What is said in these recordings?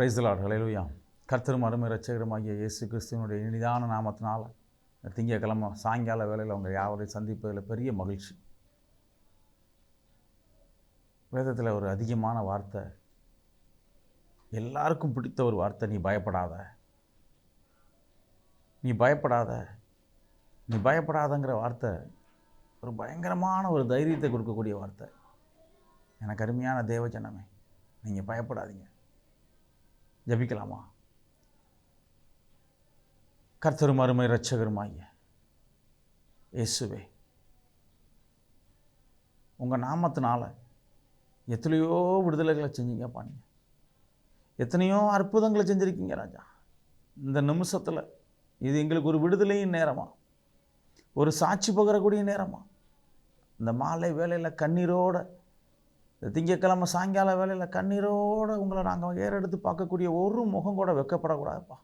Praise the Lord. ஹல்லேலூயா. கர்த்தரும் அருமை இரட்சகருமாகிய இயேசு கிறிஸ்துவினுடைய இனிதான நாமத்தினால் திங்கட்கிழமை சாயங்கால வேளையில் அவங்க யாவரையும் சந்திப்பதில் பெரிய மகிழ்ச்சி. வேதத்தில் ஒரு அதிகமான வார்த்தை, எல்லாருக்கும் பிடித்த ஒரு வார்த்தை, நீ பயப்படாத, நீ பயப்படாத, நீ பயப்படாதங்கிற வார்த்தை ஒரு பயங்கரமான ஒரு தைரியத்தை கொடுக்கக்கூடிய வார்த்தை. எனக்கு அருமையான தேவஜனமே, நீங்கள் பயப்படாதீங்க. ஜபிக்கலாமா? கர்த்தரும் அருமை இரட்சகருமாகிய இயேசுவே, உங்கள் நாமத்தினால எத்தனையோ விடுதலைகளை செஞ்சீங்கப்பா. நீங்கள் எத்தனையோ அற்புதங்களை செஞ்சுருக்கீங்க ராஜா. இந்த நிமிஷத்தில் இது எங்களுக்கு ஒரு விடுதலையின் நேரமா, ஒரு சாட்சி பகரக்கூடிய நேரமா. இந்த மாலை வேளையில் கண்ணீரோட, இந்த திங்கட்கிழமை சாயங்கால வேளையில் கண்ணீரோடு உங்களை நாங்கள் ஏறெடுத்து பார்க்கக்கூடிய ஒரு முகம் கூட வெட்கப்படக்கூடாதுப்பா.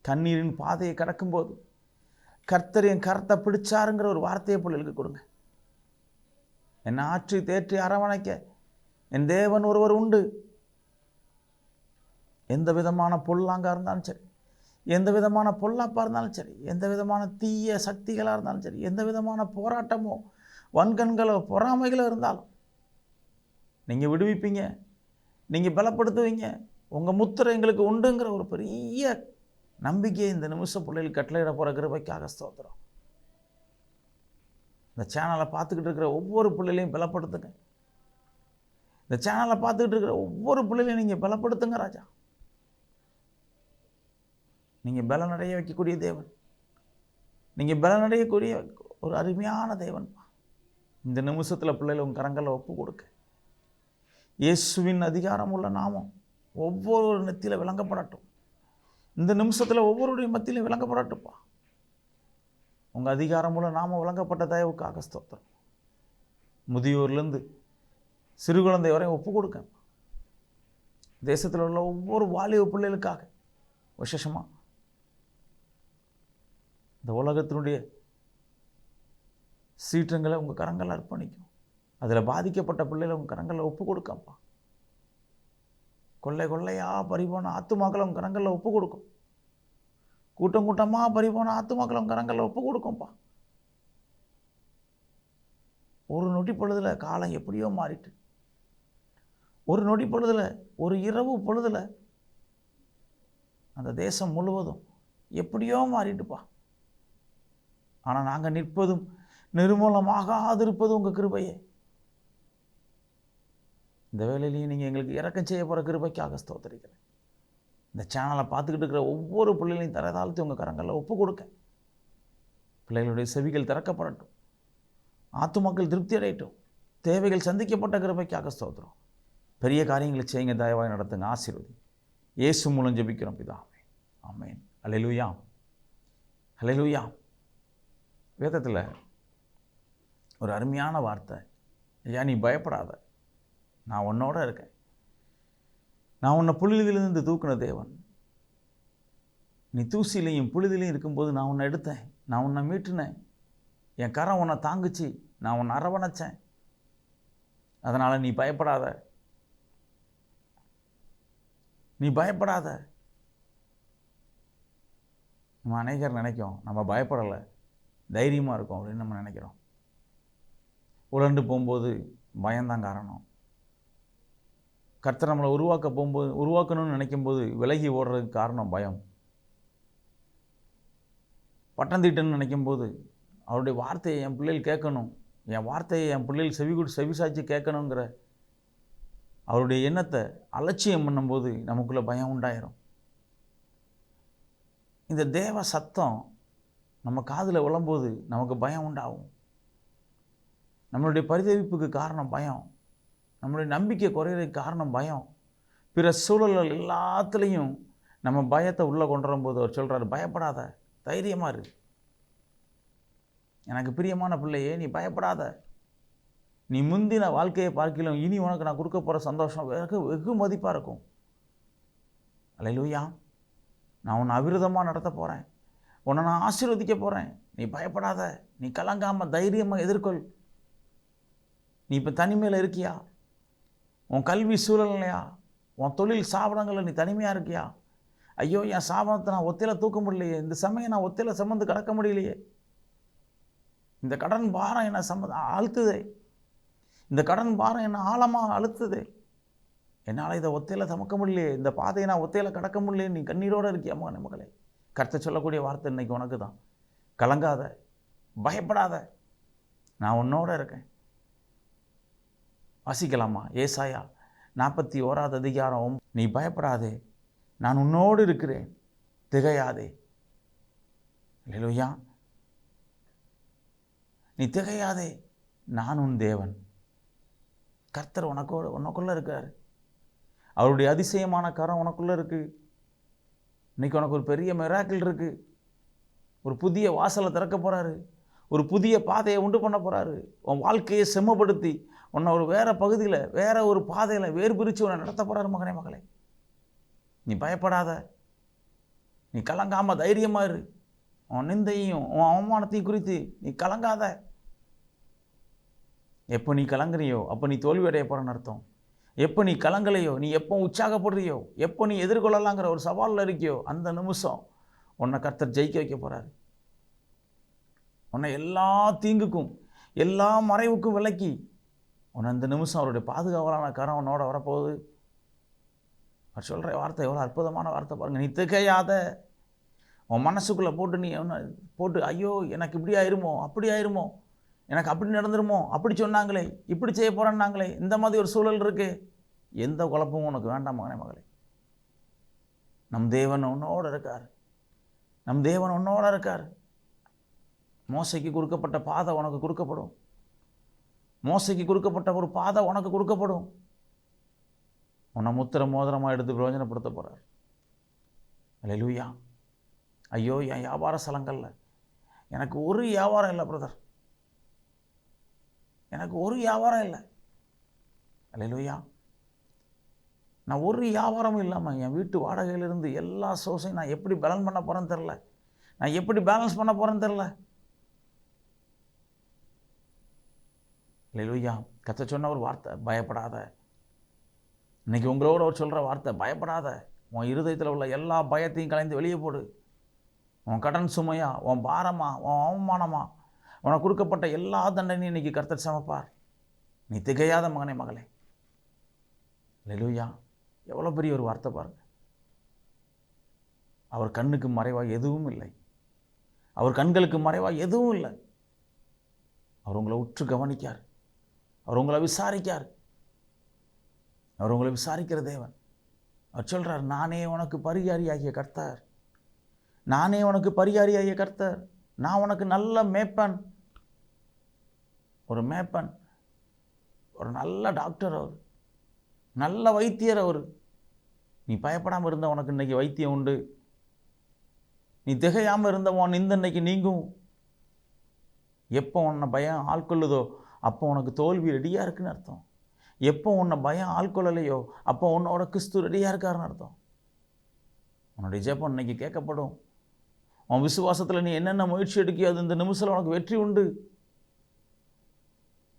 கண்ணீரின் பாதையை கடக்கும்போது கர்த்தர் என் கரத்தை பிடிச்சாருங்கிற ஒரு வார்த்தையை பிள்ளைகளுக்கு கொடுங்க. என்னை ஆற்றி தேற்றி அரவணைக்க என் தேவன் ஒருவர் உண்டு. எந்த விதமான பொல்லாங்காக இருந்தாலும் சரி, எந்த விதமான பொல்லாப்பாக இருந்தாலும் சரி, எந்த விதமான தீய சக்திகளாக இருந்தாலும் சரி, எந்த விதமான போராட்டமோ வன்கண்களோ பொறாமைகளோ இருந்தாலும் நீங்கள் விடுவிப்பீங்க, நீங்கள் பலப்படுத்துவீங்க. உங்கள் முத்திரை எங்களுக்கு உண்டுங்கிற ஒரு பெரிய நம்பிக்கையை இந்த நிமிஷம் பிள்ளைகள் கட்டளையிட போகிற கிருபைக்காக ஸ்தோத்திரம். இந்த சேனலை பார்த்துக்கிட்டு இருக்கிற ஒவ்வொரு பிள்ளைகளையும் பலப்படுத்துங்க. இந்த சேனலை பார்த்துக்கிட்டு இருக்கிற ஒவ்வொரு பிள்ளைகளையும் நீங்கள் பலப்படுத்துங்க ராஜா. நீங்கள் பலனடைய வைக்கக்கூடிய தேவன், நீங்கள் பலனடையக்கூடிய ஒரு அருமையான தேவன். இந்த நிமிஷத்தில் பிள்ளைகள் உங்கள் கரங்களில் ஒப்பு கொடுக்க இயேசுவின் அதிகாரம் உள்ள நாமம் ஒவ்வொரு நெத்தியில் விளங்கப்படட்டும். இந்த நிமிஷத்தில் ஒவ்வொருடைய மத்தியிலும் விளங்கப்படட்டும்ப்பா. உங்கள் அதிகாரம் உள்ள நாமம் விளங்கப்பட்ட தயவுக்காக ஸ்தோத்திரம். முதியோர்லேருந்து சிறு குழந்தை வரையும் ஒப்பு கொடுக்க தேசத்தில் உள்ள ஒவ்வொரு வாலிப பிள்ளைகளுக்காக விசேஷமாக இந்த உலகத்தினுடைய சீற்றங்களை உங்கள் கரங்களில் அர்ப்பணிக்கும். அதில் பாதிக்கப்பட்ட பிள்ளைகளை உங்கள் கரங்களில் ஒப்பு கொடுக்கப்பா. கொள்ளை கொள்ளையாக பறிபோன ஆத்துமாக்களை உங்கள் கரங்களில் ஒப்பு கொடுக்கும். கூட்டம் கூட்டமாக பறிபோன ஆத்துமாக்களை உங்கள் கரங்களில் ஒப்பு கொடுக்கும்ப்பா. ஒரு நொடி பொழுதில் காலம் எப்படியோ மாறிட்டு, ஒரு நொடி பொழுதில், ஒரு இரவு பொழுதில் அந்த தேசம் முழுவதும் எப்படியோ மாறிட்டுப்பா. ஆனால் நாங்கள் நிற்பதும் நிர்மூலமாக ஆதிருப்பதும் உங்கள் கிருபையே. இந்த வேலையிலையும் நீங்கள் எங்களுக்கு இறக்கம் செய்ய போகிற கிருபைக்காக ஸ்தோத்திரிக்கிறேன். இந்த சேனலை பார்த்துக்கிட்டு இருக்கிற ஒவ்வொரு பிள்ளைகளையும் தரதாழ்த்தி உங்கள் கரங்களில் ஒப்பு கொடுக்க பிள்ளைகளுடைய செவிகள் திறக்கப்படட்டும், ஆத்துமாக்கள் திருப்தி அடையட்டும், தேவைகள் சந்திக்கப்பட்ட கிருபைக்காக ஸ்தோத்திரம். பெரிய காரியங்களை செய்யுங்க, தயவாய் நடத்துங்க, ஆசீர்வதி. இயேசு மூலம் ஜெபிக்கிறோம் பிதாவே, ஆமென். ஹல்லேலூயா, ஹல்லேலூயா. வேதத்தில் ஒரு அருமையான வார்த்தை, ஐயா நீ பயப்படாத, நான் உன்னோட இருக்கேன். நான் உன்னை புழுதியிலிருந்து தூக்கின தேவன். நீ தூசிலையும் புழுதிலையும் இருக்கும்போது நான் உன்னை எடுத்தேன், நான் உன்னை மீட்டுனேன். என் கரம் உன்னை தாங்குச்சு, நான் உன்னை அரவணைச்சேன். அதனால் நீ பயப்படாத, நீ பயப்படாத. நம்ம அநேகர் நினைக்கும் நம்ம பயப்படலை, தைரியமாக இருக்கும் அப்படின்னு நம்ம நினைக்கிறோம். உழண்டு போகும்போது பயம்தான் காரணம். கர்த்தர் நம்மளை உருவாக்கணும்னு நினைக்கும்போது விலகி ஓடுறதுக்கு காரணம் பயம். பட்டம் தீட்டுன்னு நினைக்கும்போது அவருடைய வார்த்தையை என் பிள்ளைகள் கேட்கணும், என் வார்த்தையை என் பிள்ளைகள் செவிசாய்ச்சி கேட்கணுங்கிற அவருடைய எண்ணத்தை அலட்சியம் பண்ணும்போது நமக்குள்ளே பயம் உண்டாயிரும். இந்த தேவ சத்தம் நம்ம காதில் விழும்போது நமக்கு பயம் உண்டாகும். நம்மளுடைய பரிதவிப்புக்கு காரணம் பயம், நம்மளுடைய நம்பிக்கை குறையிறதுக்கு காரணம் பயம். பிற சூழல்கள் எல்லாத்துலேயும் நம்ம பயத்தை உள்ளே கொண்டு வரும்போது அவர் சொல்கிறார், பயப்படாத, தைரியமாக இரு. எனக்கு பிரியமான பிள்ளையே, நீ பயப்படாத. நீ முந்தின வாழ்க்கையை பார்க்கலாம், இனி உனக்கு நான் கொடுக்க போகிற சந்தோஷம் வெகு மதிப்பாக இருக்கும். அல்லேலூயா. நான் உன்னை அவிரதமாக நடத்த போகிறேன், உன்னை நான் ஆசீர்வதிக்க போகிறேன். நீ பயப்படாத, நீ கலங்காமல் தைரியமாக எதிர்கொள். நீ இப்போ தனிமையில் இருக்கியா? உன் கல்வி சூழல் இல்லையா? உன் தொழில் ஸ்தாபனங்களில் நீ தனிமையாக இருக்கியா? ஐயோ, என் ஸ்தாபனத்தை நான் ஒத்தையில் தூக்க முடியலையே, இந்த சமயம் நான் ஒத்தையில் சுமந்து கடக்க முடியலையே, இந்த கடன் பாரம் என்னை அழுத்துதே, இந்த கடன் பாரம் என்னை ஆழமாக அழுத்துதே, என்னால் இதை ஒத்தையில் சுமக்க முடியலையே, இந்த பாதையை நான் ஒத்தையில் கடக்க முடியலையே, நீ கண்ணீரோடு இருக்கியா மகளே? கர்த்தர் சொல்லக்கூடிய வார்த்தை இன்னைக்கு உனக்கு தான். கலங்காத, பயப்படாத, நான் உன்னோட இருக்கேன். வாசிக்கலாமா? ஏசாயா 41 அதிகாரம். நீ பயப்படாதே, நான் உன்னோடு இருக்கிறேன், திகையாதே. அல்லேலூயா. நீ திகையாதே, நான் உன் தேவன். கர்த்தர் உனக்குள்ளே இருக்கார். அவருடைய அதிசயமான கரம் உனக்குள்ளே இருக்குது. இன்றைக்கி உனக்கு ஒரு பெரிய மிராக்கிள் இருக்குது. ஒரு புதிய வாசலை திறக்க போகிறாரு. ஒரு புதிய பாதையை உண்டு பண்ண போகிறாரு. உன் வாழ்க்கையை செம்மப்படுத்தி உன்னை ஒரு வேறு பகுதியில், வேறு ஒரு பாதையில் வேறு பிரித்து உன்னை நடத்த போகிறாரு மகளே. நீ பயப்படாத, நீ கலங்காமல் தைரியமாக இரு. உன் நிந்தையும் உன் அவமானத்தையும் குறித்து நீ கலங்காத. எப்போ நீ கலங்குறியோ அப்போ நீ தோல்வி அடைய போகிறன்னு அர்த்தம். எப்போ நீ கலங்கலையோ, நீ எப்போ உற்சாகப்படுறியோ, எப்போ நீ எதிர்கொள்ளலாங்கிற ஒரு சவாலில் இருக்கியோ, அந்த நிமிஷம் உன்னை கர்த்தர் ஜெயிக்க வைக்க போகிறாரு. உன்னை எல்லா தீங்குக்கும் எல்லா மறைவுக்கும் விலக்கி உன்னை அந்த நிமிஷம் அவருடைய பாதுகாவலான கரம் உன்னோட வரப்போகுது. அவர் சொல்கிற வார்த்தை எவ்வளோ அற்புதமான வார்த்தை பாருங்கள். நீ திகையாத. உன் மனசுக்குள்ளே போட்டு நீ போட்டு ஐயோ எனக்கு இப்படி ஆயிருமோ, அப்படி ஆயிருமோ, எனக்கு அப்படி நடந்துருமோ, அப்படி சொன்னாங்களே, இப்படி செய்ய போகிறேன்னாங்களே, இந்த மாதிரி ஒரு சூழல் இருக்கு. எந்த குழப்பமும் உனக்கு வேண்டாம் மகளே. நம் தேவன் உன்னோடு இருக்கார். நம் தேவன் உன்னோட இருக்கார். மோசைக்கு கொடுக்கப்பட்ட பாதை உனக்கு கொடுக்கப்படும். மோசைக்கு கொடுக்கப்பட்ட ஒரு பாதை உனக்கு கொடுக்கப்படும். உன்னை முத்திர மோதிரமாக எடுத்து பிரயோஜனப்படுத்த போகிறார். அல்லேலூயா. ஐயோ, என் வியாபார ஸ்தலங்களில் எனக்கு ஒரு வியாபாரம் இல்லை பிரதர், எனக்கு ஒரு வியாபாரம் இல்லை. அல்லேலூயா. நான் ஒரு வியாபாரமும் இல்லாமல் என் வீட்டு வாடகையிலிருந்து எல்லா சோர்ஸையும் நான் எப்படி பேலன்ஸ் பண்ண போகிறேன்னு தெரில. நான் எப்படி பேலன்ஸ் பண்ண போகிறேன்னு தெரில. அல்லேலூயா. கர்த்தர் சொன்ன ஒரு வார்த்தை, பயப்படாத. இன்றைக்கி உங்களோட அவர் சொல்கிற வார்த்தை, பயப்படாத. உன் இருதயத்தில் உள்ள எல்லா பயத்தையும் கலைந்து வெளியே போடு. உன் கடன் சுமையா, உன் பாரமா, உன் அவமானமா, உனக்கு கொடுக்கப்பட்ட எல்லா தண்டனையும் இன்றைக்கி கர்த்தர் சமைப்பார். நீ திகையாத மகளே. அல்லேலூயா. எவ்வளோ பெரிய ஒரு வார்த்தை பாருங்க. அவர் கண்ணுக்கு மறைவாக எதுவும் இல்லை. அவர் கண்களுக்கு மறைவாக எதுவும் இல்லை. அவர் உங்களை உற்று கவனிக்கார். அவர் உங்களை விசாரிக்கார். அவர் உங்களை விசாரிக்கிற தேவன். அவர் சொல்கிறார், நானே உனக்கு பரிகாரியாகிய கர்த்தர், நானே உனக்கு பரிகாரியாகிய கர்த்தர், நான் உனக்கு நல்ல மேப்பன். ஒரு மேப்பன், ஒரு நல்ல டாக்டர், அவர் நல்ல வைத்தியர். அவர் நீ பயப்படாமல் இருந்த உனக்கு இன்றைக்கி வைத்தியம் உண்டு. நீ திகையாமல் இருந்தவன் இந்த இன்னைக்கு நீங்கும். எப்போ உன்னை பயம் ஆட்கொள்ளுதோ அப்போ உனக்கு தோல்வி ரெடியாக இருக்குன்னு அர்த்தம். எப்போ உன்னை பயம் ஆட்கொள்ளலையோ அப்போ உன்னோட கிறிஸ்து ரெடியாக இருக்காருன்னு அர்த்தம். உன்னுடைய ஜெபம் இன்னைக்கு கேட்கப்படும். உன் விசுவாசத்தில் நீ என்னென்ன முயற்சி எடுக்கியோ அது இந்த நிமிஷத்தில் உனக்கு வெற்றி உண்டு.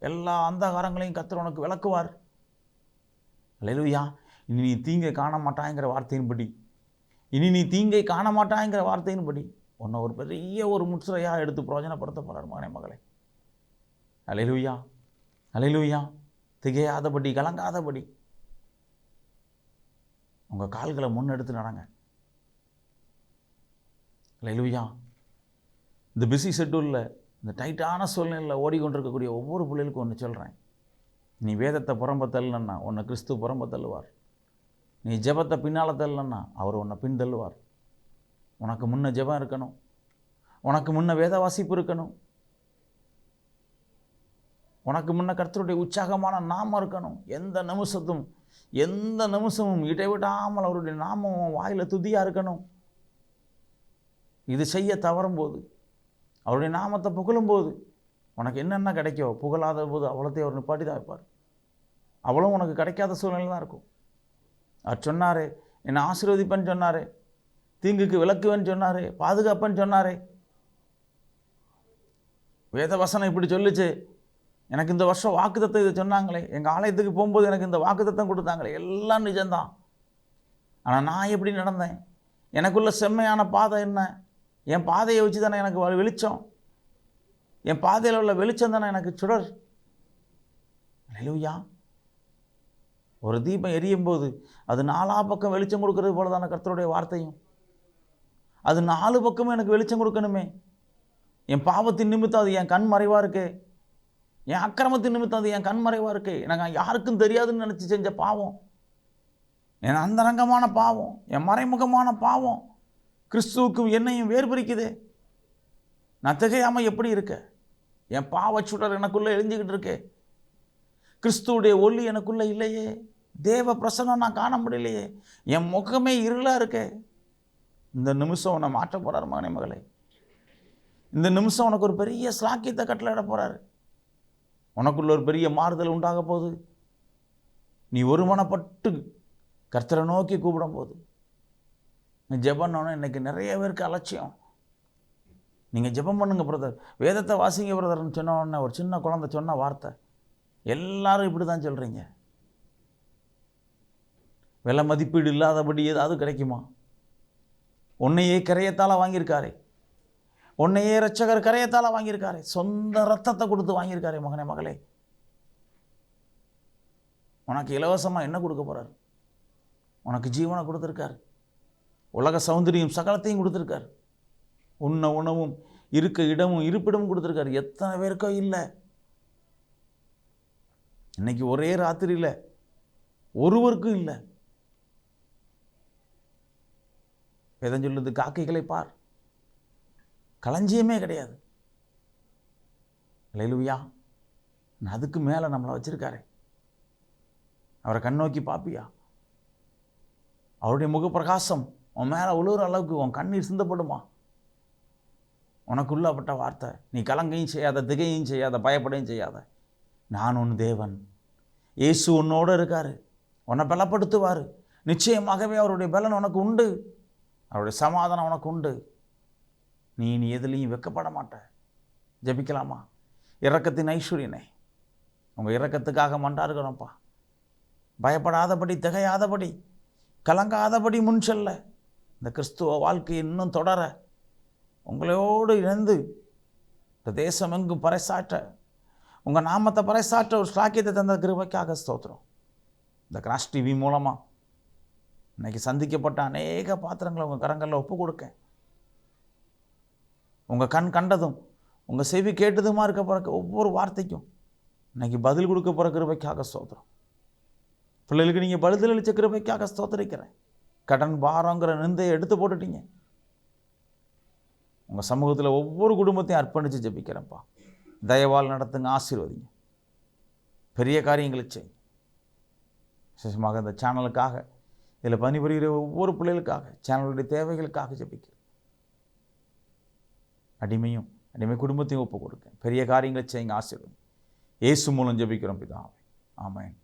எல்லா அந்தகாரங்களையும் கர்த்தர் உனக்கு விளக்குவார். அல்லேலூயா. இனி நீ தீங்கை காண மாட்டாங்கிற வார்த்தையின்படி, இனி நீ தீங்கை காண மாட்டாங்கிற வார்த்தையின்படி உன்னை ஒரு பெரிய ஒரு முற்றுகையாக எடுத்து பிரயோஜனப்படுத்த போகிறார் மகளே. அல்லேலூயா. அல்லேலூயா. திகையாதபடி, கலங்காதபடி உங்கள் கால்களை முன்னெடுத்து நடங்க. அல்லேலூயா. இந்த பிஸி ஷெட்யூலில், இந்த டைட்டான சூழ்நிலையில் ஓடிக்கொண்டிருக்கக்கூடிய ஒவ்வொரு பிள்ளைகளுக்கும் ஒன்று சொல்கிறேன். நீ வேதத்தை புறம்ப தள்ளுனா உன்னை கிறிஸ்து புறம்ப தள்ளுவார். நீ ஜெபத்தை பின்னால் தள்ளுனா அவர் உன்னை பின் தள்ளுவார். உனக்கு முன்ன ஜெபம் இருக்கணும், உனக்கு முன்ன வேத வாசிப்பு இருக்கணும், உனக்கு முன்ன கர்த்தருடைய உற்சாகமான நாமம் இருக்கணும். எந்த நிமிஷமும் இடைவிடாமல் அவருடைய நாமம் வாயில் துதியாக இருக்கணும். இது செய்ய தவறும்போது, அவருடைய நாமத்தை புகழும்போது உனக்கு என்னென்ன கிடைக்கோ, புகழாத போது அவ்வளோத்தையும் அவர் நிப்பாட்டி தான் வைப்பார். அவ்வளோ உனக்கு கிடைக்காத சூழ்நிலை தான் இருக்கும். அவர் சொன்னார், என்னை ஆசீர்வதிப்பேன்னு சொன்னார், தீங்குக்கு விலக்குவேன்னு சொன்னார், பாதுகாப்பேன்னு சொன்னார். வேத வசனம் இப்படி சொல்லிச்சு. எனக்கு இந்த வருஷம் வாக்குத்தத்தம் இதை சொன்னாங்களே, எங்கள் ஆலயத்துக்கு போகும்போது எனக்கு இந்த வாக்குத்தத்தம் கொடுத்தாங்களே, எல்லாம் நிஜம்தான். ஆனால் நான் எப்படி நடந்தேன்? எனக்குள்ள செம்மையான பாதை என்ன? என் பாதையை வச்சு தானே எனக்கு வெளிச்சம். என் பாதையில் உள்ள வெளிச்சம் தானே எனக்கு சுடர். அல்லேலூயா. ஒரு தீபம் எரியும் போது அது 4 பக்கம் வெளிச்சம் கொடுக்கறது போல தானே கர்த்தருடைய வார்த்தையும். அது 4 பக்கமும் எனக்கு வெளிச்சம் கொடுக்கணுமே. என் பாவத்தின் நிமித்தம் அது என் கண் மறைவாக இருக்கு. என் அக்கிரமத்தின் நிமித்தம் அது என் கண் மறைவாக இருக்கு. எனக்கு யாருக்கும் தெரியாதுன்னு நினச்சி செஞ்ச பாவம், என் அந்தரங்கமான பாவம், என் மறைமுகமான பாவம் கிறிஸ்துவுக்கும் என்னையும் வேறுபிரிக்குது. நான் திகையாமல் எப்படி இருக்க? என் பாவச்சுடர் எனக்குள்ளே எரிஞ்சுக்கிட்டு இருக்கே. கிறிஸ்துவுடைய ஒளி எனக்குள்ளே இல்லையே. தேவ பிரசன்னம் நான் காண முடியலையே. என் முகமே இருளாக இருக்கே. இந்த நிமிஷம் உன்னை மாற்ற போகிறார் மகனே, மகளே. இந்த நிமிஷம் உனக்கு ஒரு பெரிய ஸ்லாக்கியத்தை கட்டளையிட போகிறாரு. உனக்குள்ள ஒரு பெரிய மாறுதல் உண்டாக போகுது. நீ ஒருமனப்பட்டு கர்த்தரை நோக்கி கூப்பிடும் போது. ஜெபம்னோன்னு இன்றைக்கி நிறைய பேருக்கு அலட்சியம். நீங்கள் ஜெபம் பண்ணுங்க பிரதர், வேதத்தை வாசிங்க பிரதர்னு சொன்ன உடனே ஒரு சின்ன குழந்தை சொன்ன வார்த்தை எல்லாரும் இப்படி தான் சொல்கிறீங்க. விலை மதிப்பீடு இல்லாதபடி ஏதாவது கிடைக்குமா? உன்னையே கரையத்தால் வாங்கியிருக்காரே, உன்னையே இரட்சகர் கரையத்தால் வாங்கியிருக்காரே, சொந்த ரத்தத்தை கொடுத்து வாங்கியிருக்காரே. மகனே, மகளே, உனக்கு இலவசமாக என்ன கொடுக்க போகிறார்? உனக்கு ஜீவனை கொடுத்துருக்கார். உலக சௌந்தரியம் சகலத்தையும் கொடுத்துருக்கார். உண்ண உணவும் இருக்க இடமும் இருப்பிடமும் கொடுத்துருக்காரு. எத்தனை பேருக்கோ இல்லை. இன்னைக்கு ஒரே ராத்திரியில் ஒருவருக்கும் இல்லை. வேதம் சொல்லுது, காக்கைகளை பார், களஞ்சியமே கிடையாது. அல்லேலூயா. அதுக்கு மேலே நம்மளை வச்சிருக்காரு. அவரை கண்ணோக்கி பாப்பியா? அவருடைய முகப்பிரகாசம் உன் மேலே உழுவுற அளவுக்கு உன் கண்ணீர் சிந்தப்படுமா? உனக்குள்ளப்பட்ட வார்த்தை, நீ கலங்கையும் செய்யாத, திகையும் செய்யாத, பயப்படையும் செய்யாத. நான் உன் தேவன். இயேசு உன்னோடு இருக்கார். உன்னை பலப்படுத்துவார். நிச்சயமாகவே அவருடைய பலன் உனக்கு உண்டு. அவருடைய சமாதானம் உனக்கு உண்டு. நீ எதுலேயும் வெட்கப்பட மாட்ட. ஜெபிக்கலாமா? இரக்கத்தின் ஐஸ்வர்யனே, உங்கள் இரக்கத்துக்காக மன்றாடுகிறோம்ப்பா. பயப்படாதபடி, திகையாதபடி, கலங்காதபடி முன் செல்ல, இந்த கிறிஸ்துவ வாழ்க்கையை இன்னும் தொடர, உங்களோடு இணைந்து இந்த தேசம் எங்கும் பறைசாற்ற, உங்கள் நாமத்தை பறைசாற்ற ஒரு ஸ்லாக்கியத்தை தந்த கிருபைக்காக ஸ்தோத்திரம். இந்த கிராஸ் டிவி மூலமாக இன்னைக்கு சந்திக்கப்பட்ட அநேக பாத்திரங்களை உங்கள் கரங்களில் ஒப்பு கொடுக்க, உங்கள் கண் கண்டதும் உங்கள் செவி கேட்டதுமா இருக்க போகிற ஒவ்வொரு வார்த்தைக்கும் இன்னைக்கு பதில் கொடுக்க போகிற கிருபைக்காக ஸ்தோத்திரம். பிள்ளைகளுக்கு நீங்கள் பதில் அளித்த கிருபைக்காக ஸ்தோத்திரிக்கிறேன். கடன் பாரங்கிற நிந்தையை எடுத்து போட்டுட்டீங்க. உங்கள் சமூகத்தில் ஒவ்வொரு குடும்பத்தையும் அர்ப்பணித்து ஜெபிக்கிறேன்ப்பா. தயவால் நடத்துங்க, ஆசீர்வதிங்க, பெரிய காரியங்களை செய்யுங்க. விசேஷமாக இந்த சேனலுக்காக, இதில் பணிபுரிகிற ஒவ்வொரு பிள்ளைகளுக்காக, சேனலுடைய தேவைகளுக்காக ஜெபிக்கிறேன். அடிமை குடும்பத்தையும் ஒப்பு கொடுக்க, பெரிய காரியங்களை செய்யுங்க, ஆசீர்வதிங்க. இயேசு மூலம் ஜெபிக்கிறோம் பிதாவே, ஆமென்.